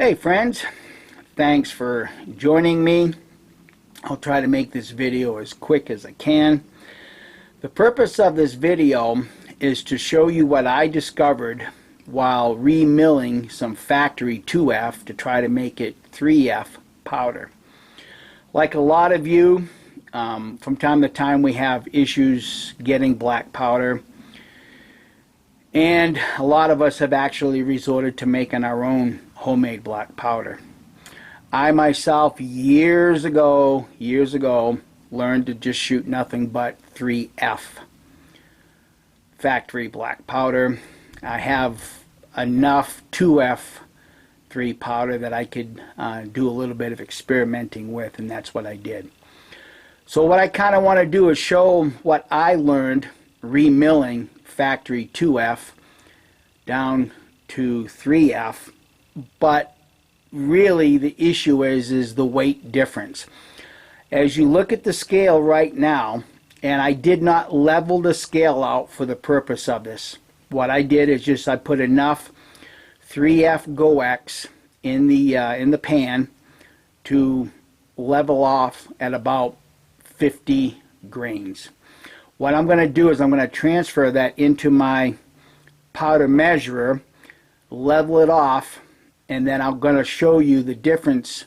Hey friends, thanks for joining me. I'll try to make this video as quick as I can. The purpose of this video is to show you what I discovered while re-milling some factory 2F to try to make it 3F powder. Like a lot of you, from time to time we have issues getting black powder, and a lot of us have actually resorted to making our own homemade black powder. I myself years ago learned to just shoot nothing but 3F factory black powder. I have enough 2F 3 powder that I could do a little bit of experimenting with, and that's what I did. So what I kind of want to do is show what I learned remilling factory 2F down to 3F, but really the issue is the weight difference. As you look at the scale right now, and I did not level the scale out for the purpose of this. What I did is just I put enough 3F GoX in the pan to level off at about 50 grains. What I'm going to do is I'm going to transfer that into my powder measurer, level it off, and then I'm going to show you the difference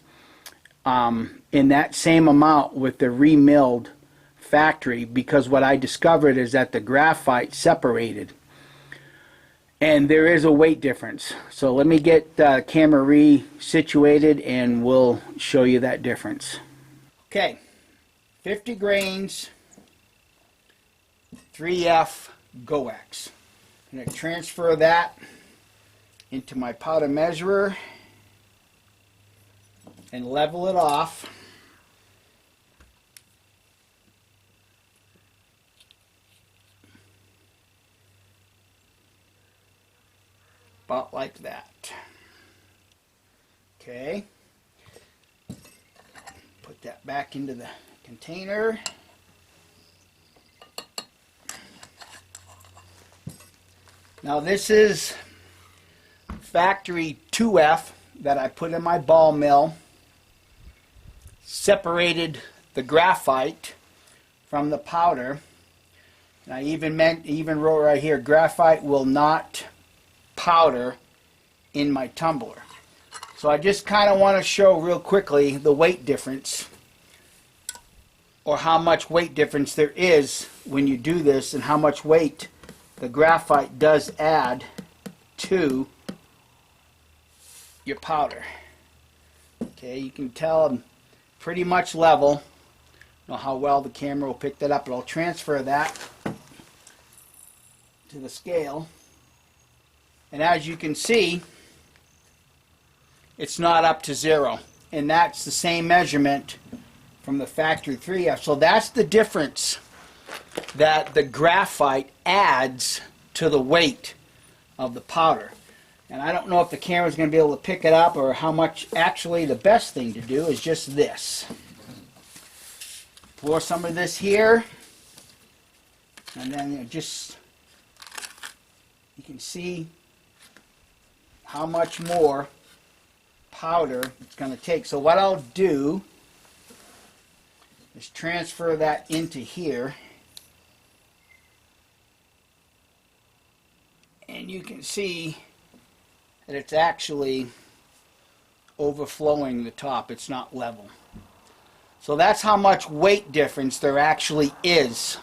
in that same amount with the remilled factory, because what I discovered is that the graphite separated and there is a weight difference. So let me get camera re-situated and we'll show you that difference. Okay, 50 grains 3F GoX. I'm going to transfer that into my powder measurer and level it off. About like that. Okay. Put that back into the container. Now this is factory 2F that I put in my ball mill, separated the graphite from the powder. And I even wrote right here, graphite will not powder in my tumbler. So I just kind of want to show real quickly the weight difference, or how much weight difference there is when you do this, and how much weight the graphite does add to your powder. Okay, you can tell I'm pretty much level. I don't know how well the camera will pick that up, but I'll transfer that to the scale. And as you can see, it's not up to 0. And that's the same measurement from the factory 3F. So that's the difference that the graphite adds to the weight of the powder. And I don't know if the camera's going to be able to pick it up, or how much. Actually, the best thing to do is just this. Pour some of this here, and then you can see how much more powder it's going to take. So what I'll do is transfer that into here, and you can see that it's actually overflowing the top. It's not level. So that's how much weight difference there actually is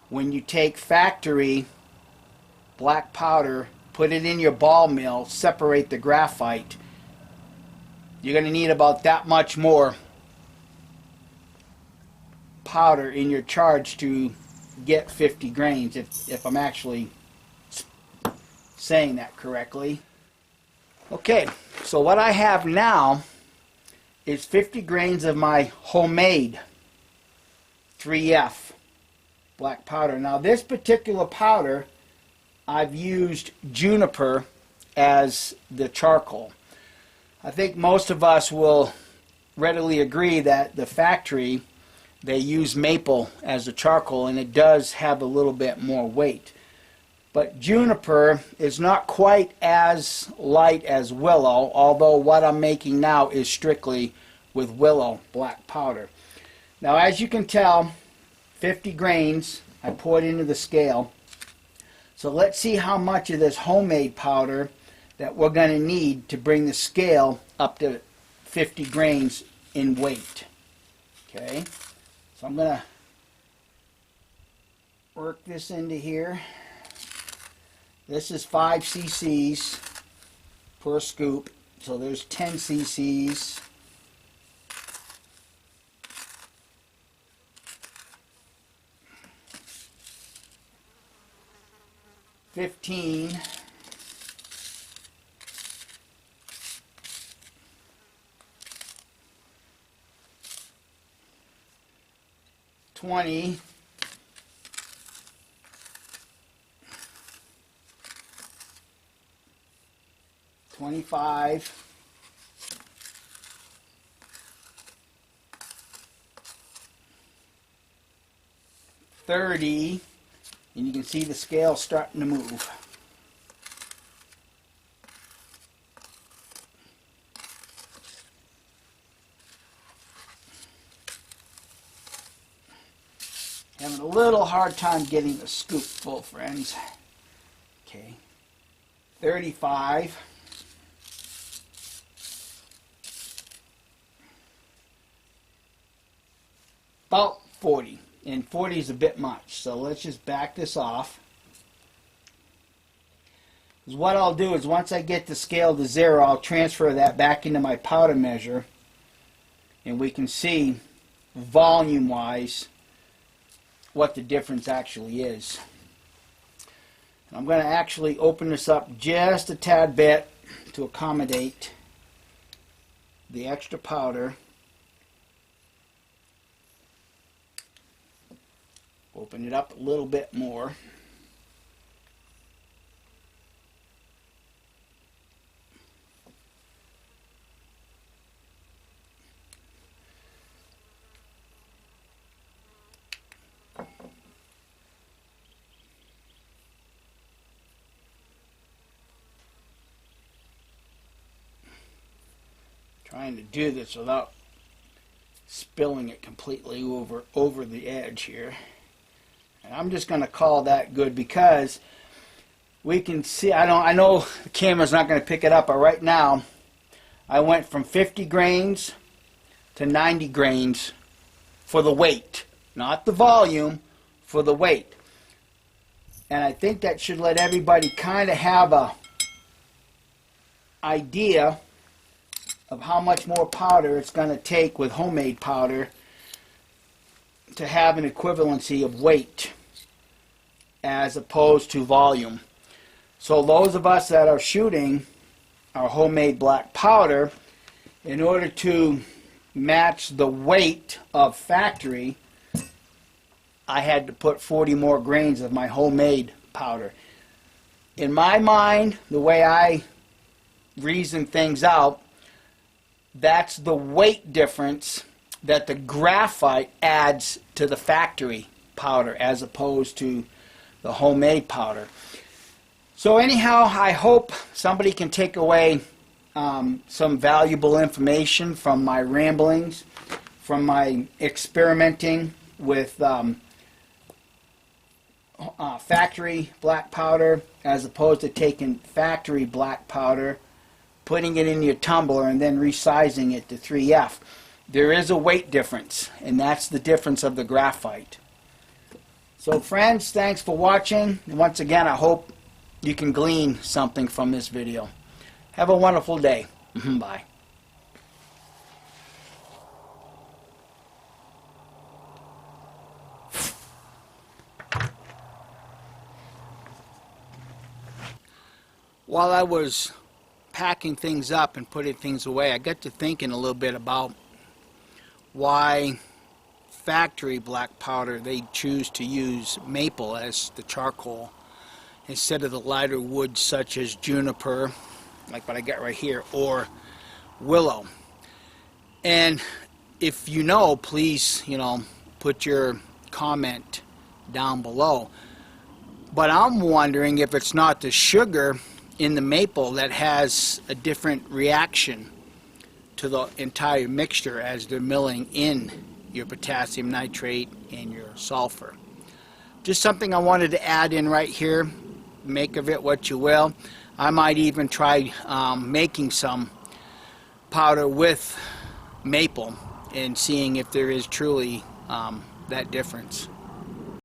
when you take factory black powder, put it in your ball mill, separate the graphite. You're going to need about that much more powder in your charge to get 50 grains, if I'm actually saying that correctly. Okay, so what I have now is 50 grains of my homemade 3F black powder. Now this particular powder, I've used juniper as the charcoal. I think most of us will readily agree that the factory, they use maple as the charcoal, and it does have a little bit more weight. But juniper is not quite as light as willow, although what I'm making now is strictly with willow black powder. Now, as you can tell, 50 grains I poured into the scale. So let's see how much of this homemade powder that we're going to need to bring the scale up to 50 grains in weight. Okay, so I'm going to work this into here. This is 5 cc's per scoop, so there's 10 cc's. $15. 20. 25. 30. And you can see the scale starting to move. Having a little hard time getting the scoop full, friends. Okay. 35. About 40. And 40 is a bit much, so let's just back this off. Because what I'll do is once I get the scale to 0, I'll transfer that back into my powder measure, and we can see volume-wise what the difference actually is. And I'm going to actually open this up just a tad bit to accommodate the extra powder. Open it up a little bit more. Trying to do this without spilling it completely over the edge here. And I'm just going to call that good because we can see, I know the camera's not going to pick it up, but right now I went from 50 grains to 90 grains for the weight, not the volume, for the weight. And I think that should let everybody kind of have a idea of how much more powder it's going to take with homemade powder to have an equivalency of weight as opposed to volume. So those of us that are shooting our homemade black powder, in order to match the weight of factory, I had to put 40 more grains of my homemade powder. In my mind, the way I reason things out, that's the weight difference that the graphite adds to the factory powder as opposed to the homemade powder. So anyhow, I hope somebody can take away some valuable information from my ramblings, from my experimenting with factory black powder as opposed to taking factory black powder, putting it in your tumbler and then resizing it to 3F. There is a weight difference, and that's the difference of the graphite. So friends, thanks for watching. And once again, I hope you can glean something from this video. Have a wonderful day. Bye. While I was packing things up and putting things away, I got to thinking a little bit about why factory black powder, they choose to use maple as the charcoal instead of the lighter woods such as juniper, like what I got right here, or willow. And if you know, please, put your comment down below. But I'm wondering if it's not the sugar in the maple that has a different reaction to the entire mixture as they're milling in your potassium nitrate and your sulfur. Just something I wanted to add in right here. Make of it what you will. I might even try making some powder with maple and seeing if there is truly that difference.